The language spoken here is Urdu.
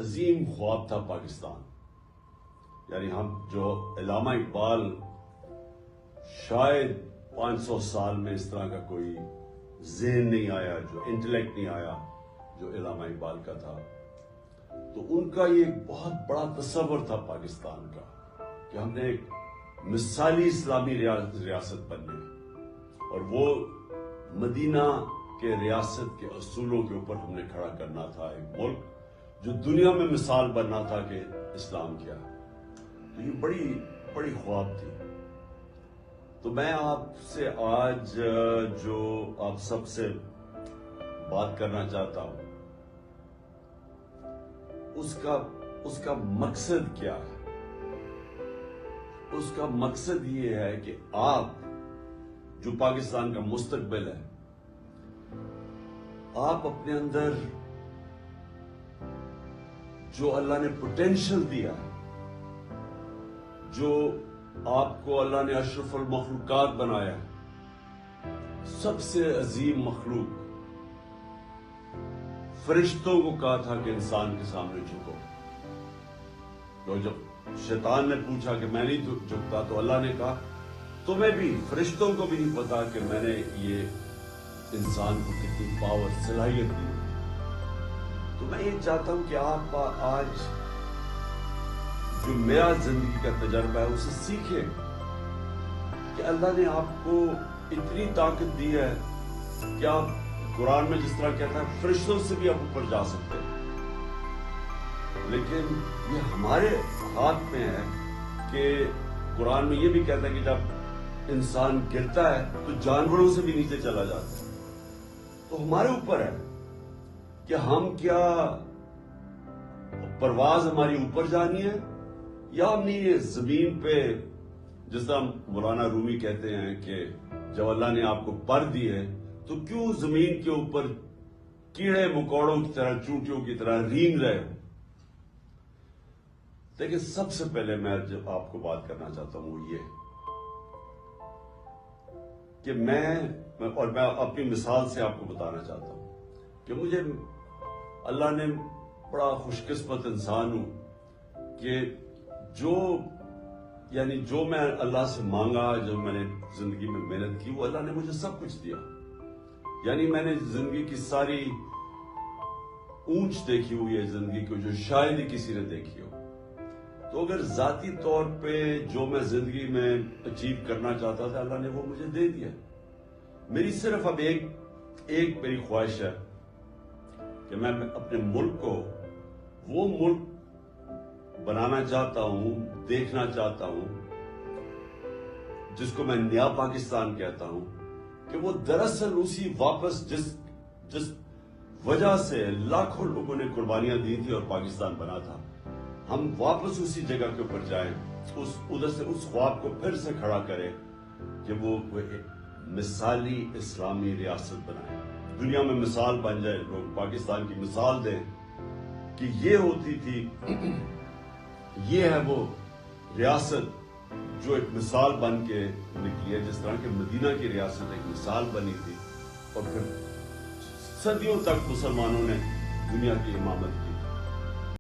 عظیم خواب تھا پاکستان. یعنی ہم جو علامہ اقبال شاید 500 سال میں اس طرح کا کوئی ذہن نہیں آیا، جو انٹلیکٹ نہیں آیا جو علامہ اقبال کا تھا. تو ان کا یہ ایک بہت بڑا تصور تھا پاکستان کا کہ ہم نے ایک مثالی اسلامی ریاست بننے، اور وہ مدینہ کے ریاست کے اصولوں کے اوپر ہم نے کھڑا کرنا تھا ایک ملک جو دنیا میں مثال بننا تھا کہ اسلام کیا ہے. تو یہ بڑی بڑی خواب تھی. تو میں آپ سے آج جو آپ سب سے بات کرنا چاہتا ہوں اس کا مقصد کیا ہے. اس کا مقصد یہ ہے کہ آپ جو پاکستان کا مستقبل ہے، آپ اپنے اندر جو اللہ نے پوٹینشل دیا ہے، جو آپ کو اللہ نے اشرف المخلوقات بنایا ہے، سب سے عظیم مخلوق، فرشتوں کو کہا تھا کہ انسان کے سامنے جھکو. تو جب شیطان نے پوچھا کہ میں نہیں جھکتا، تو اللہ نے کہا تمہیں بھی، فرشتوں کو بھی نہیں پتا کہ میں نے یہ انسان کو کتنی پاور، صلاحیت دی. تو میں یہ چاہتا ہوں کہ آپ آج جو میرا زندگی کا تجربہ ہے اسے سیکھیں کہ اللہ نے آپ کو اتنی طاقت دی ہے کہ آپ قرآن میں جس طرح کہتا ہے فرشتوں سے بھی آپ اوپر جا سکتے ہیں. لیکن یہ ہمارے ہاتھ میں ہے کہ قرآن میں یہ بھی کہتا ہے کہ جب انسان گرتا ہے تو جانوروں سے بھی نیچے چلا جاتا ہے. تو ہمارے اوپر ہے کہ ہم کیا پرواز ہماری اوپر جانی ہے، یا ہم نے یہ زمین پہ، جس طرح مولانا رومی کہتے ہیں کہ جب اللہ نے آپ کو پر دی ہے تو کیوں زمین کے اوپر کیڑے مکوڑوں کی طرح، چونٹیوں کی طرح رینگ رہے ہو. لیکن سب سے پہلے میں جب آپ کو بات کرنا چاہتا ہوں وہ یہ کہ میں اپنی مثال سے آپ کو بتانا چاہتا ہوں کہ مجھے اللہ نے بڑا خوش قسمت انسان ہوں کہ جو میں اللہ سے مانگا، جو میں نے زندگی میں محنت کی، وہ اللہ نے مجھے سب کچھ دیا. یعنی میں نے زندگی کی ساری اونچ دیکھی ہوئی ہے، زندگی کو جو شاید ہی کسی نے دیکھی ہو. تو اگر ذاتی طور پہ جو میں زندگی میں اچیو کرنا چاہتا تھا اللہ نے وہ مجھے دے دیا. میری صرف اب ایک میری خواہش ہے کہ میں اپنے ملک کو وہ ملک بنانا چاہتا ہوں، دیکھنا چاہتا ہوں جس کو میں نیا پاکستان کہتا ہوں، کہ وہ دراصل اسی واپس جس وجہ سے لاکھوں لوگوں نے قربانیاں دی تھی اور پاکستان بنا تھا، ہم واپس اسی جگہ کے اوپر جائیں، ادھر سے اس خواب کو پھر سے کھڑا کریں کہ وہ مثالی اسلامی ریاست بنائیں، دنیا میں مثال بن جائے، لوگ پاکستان کی مثال دیں کہ یہ ہوتی تھی، یہ ہے وہ ریاست جو ایک مثال بن کے نکلی ہے، جس طرح کہ مدینہ کی ریاست ایک مثال بنی تھی اور پھر صدیوں تک مسلمانوں نے دنیا کی امامت کی.